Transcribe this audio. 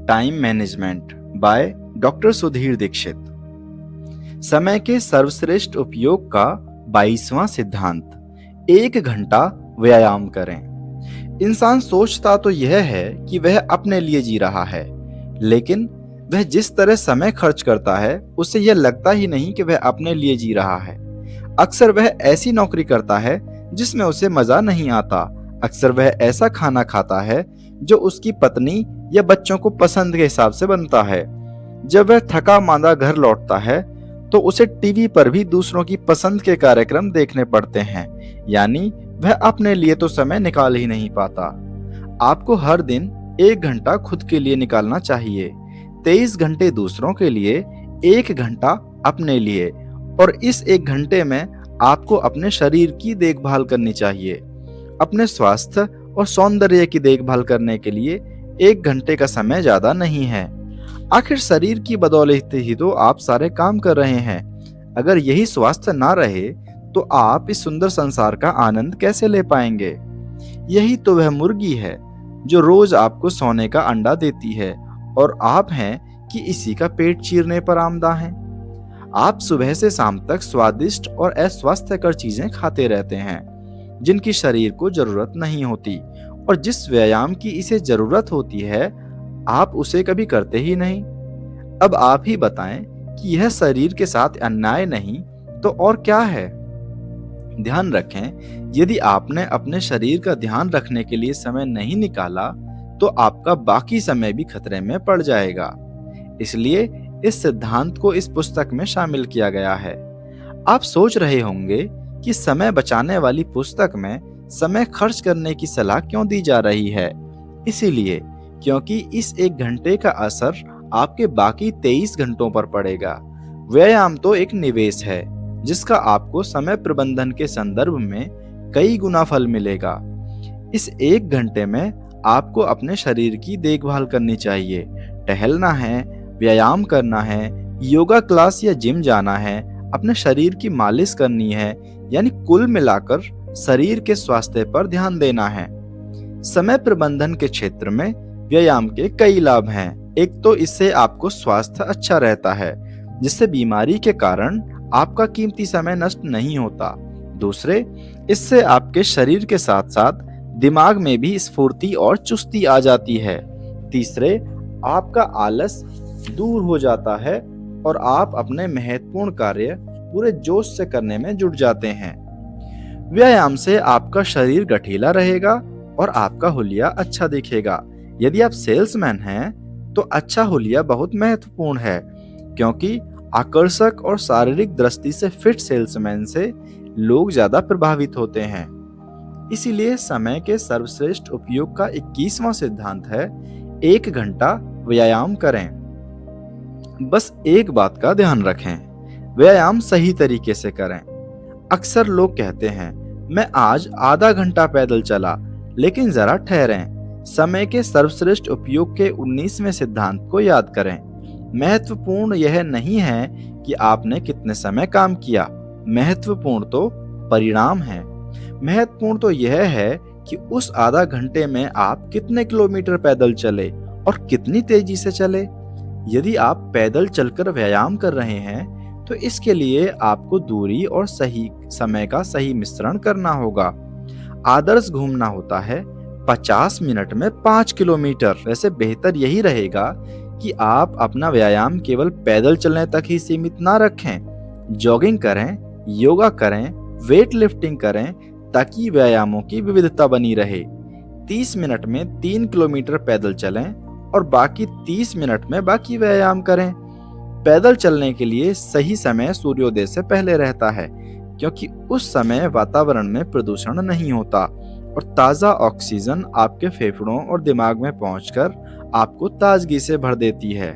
Time management by doctor Sudhir Dikshit. समय के सर्वश्रेष्ठ उपयोग का 22वां सिद्धांत, 1 घंटा व्यायाम करें। इंसान सोचता तो यह है कि वह अपने लिए जी रहा है, लेकिन वह जिस तरह समय खर्च करता है उसे यह लगता ही नहीं कि वह अपने लिए जी रहा है। अक्सर वह ऐसी नौकरी करता है जिसमें उसे मजा नहीं आता। अक्सर वह ऐसा खाना खाता है जो उसकी पत्नी या बच्चों को पसंद के हिसाब से बनता है। जब वह थका मांदा घर लौटता है तो उसे टीवी पर भी दूसरों की पसंद के कार्यक्रम देखने पड़ते हैं, यानी वह अपने लिए तो समय निकाल ही नहीं पाता। आपको हर दिन 1 घंटा खुद के लिए निकालना चाहिए, 23 घंटे दूसरों के लिए, 1 घंटा अपने लिए। और इस 1 घंटे में आपको अपने शरीर की देखभाल करनी चाहिए। अपने स्वास्थ्य और सौंदर्य की देखभाल करने के लिए 1 घंटे का समय ज्यादा नहीं है। आखिर शरीर की बदौलत ही तो आप सारे काम कर रहे हैं। अगर यही स्वास्थ्य ना रहे तो आप इस सुंदर संसार का आनंद कैसे ले पाएंगे? यही तो वह मुर्गी है जो रोज आपको सोने का अंडा देती है, और आप हैं कि इसी का पेट चीरने पर आमदा हैं। आप सुबह से शाम तक स्वादिष्ट और अस्वास्थ्यकर चीजें खाते रहते हैं जिनकी शरीर को जरूरत नहीं होती, और जिस व्यायाम की इसे जरूरत होती है आप उसे कभी करते ही नहीं। अब आप ही बताएं कि यह शरीर के साथ अन्याय नहीं तो और क्या है? ध्यान रखें, यदि आपने अपने शरीर का ध्यान रखने के लिए समय नहीं निकाला तो आपका बाकी समय भी खतरे में पड़ जाएगा। इसलिए इस सिद्धांत को इस पुस्तक में शामिल किया गया है। आप सोच रहे होंगे कि समय बचाने वाली पुस्तक में समय खर्च करने की सलाह क्यों दी जा रही है? इसीलिए क्योंकि इस 1 घंटे का असर आपके बाकी 23 घंटों पर पड़ेगा। व्यायाम तो एक निवेश है जिसका आपको समय प्रबंधन के संदर्भ में कई गुना फल मिलेगा। इस 1 घंटे में आपको अपने शरीर की देखभाल करनी चाहिए। टहलना है, व्यायाम करना है, योगा क्लास या जिम जाना है, अपने शरीर की मालिश करनी है, यानी कुल मिलाकर शरीर के स्वास्थ्य पर ध्यान देना है। समय प्रबंधन के क्षेत्र में व्यायाम के कई लाभ हैं। एक तो इससे आपको स्वास्थ्य अच्छा रहता है, जिससे बीमारी के कारण आपका कीमती समय नष्ट नहीं होता। दूसरे, इससे आपके शरीर के साथ साथ दिमाग में भी स्फूर्ति और चुस्ती आ जाती है। तीसरे, आपका आलस दूर हो जाता है और आप अपने महत्वपूर्ण कार्य पूरे जोश से करने में जुट जाते हैं। व्यायाम से आपका शरीर गठीला रहेगा और आपका हुलिया अच्छा दिखेगा। यदि आप सेल्समैन हैं तो अच्छा हुलिया बहुत महत्वपूर्ण है, क्योंकि आकर्षक और शारीरिक दृष्टि से फिट सेल्समैन से लोग ज्यादा प्रभावित होते हैं। इसीलिए समय के सर्वश्रेष्ठ उपयोग का 21वां सिद्धांत है, 1 घंटा व्यायाम करें। बस एक बात का ध्यान रखें, व्यायाम सही तरीके से करें। अक्सर लोग कहते हैं, मैं आज आधा घंटा पैदल चला, लेकिन जरा ठहरें। समय के सर्वश्रेष्ठ उपयोग के 19वें सिद्धांत को याद करें। महत्वपूर्ण यह नहीं है कि आपने कितने समय काम किया, महत्वपूर्ण तो परिणाम है। महत्वपूर्ण तो यह है कि उस आधा घंटे में आप कितने किलोमीटर पैदल चले और कितनी तेजी से चले। यदि आप पैदल चलकर व्यायाम कर रहे हैं तो इसके लिए आपको दूरी और सही समय का सही मिश्रण करना होगा। आदर्श घूमना होता है 50 मिनट में 5 किलोमीटर। वैसे बेहतर यही रहेगा कि आप अपना व्यायाम केवल पैदल चलने तक ही सीमित ना रखें। जॉगिंग करें, योगा करें, वेट लिफ्टिंग करें, ताकि व्यायामों की विविधता बनी रहे। 30 मिनट में 3 किलोमीटर पैदल चलें और बाकी 30 मिनट में बाकी व्यायाम करें। पैदल चलने के लिए सही समय सूर्योदय से पहले रहता है, क्योंकि उस समय वातावरण में प्रदूषण नहीं होता और ताज़ा ऑक्सीजन आपके फेफड़ों और दिमाग में पहुंचकर आपको ताजगी से भर देती है।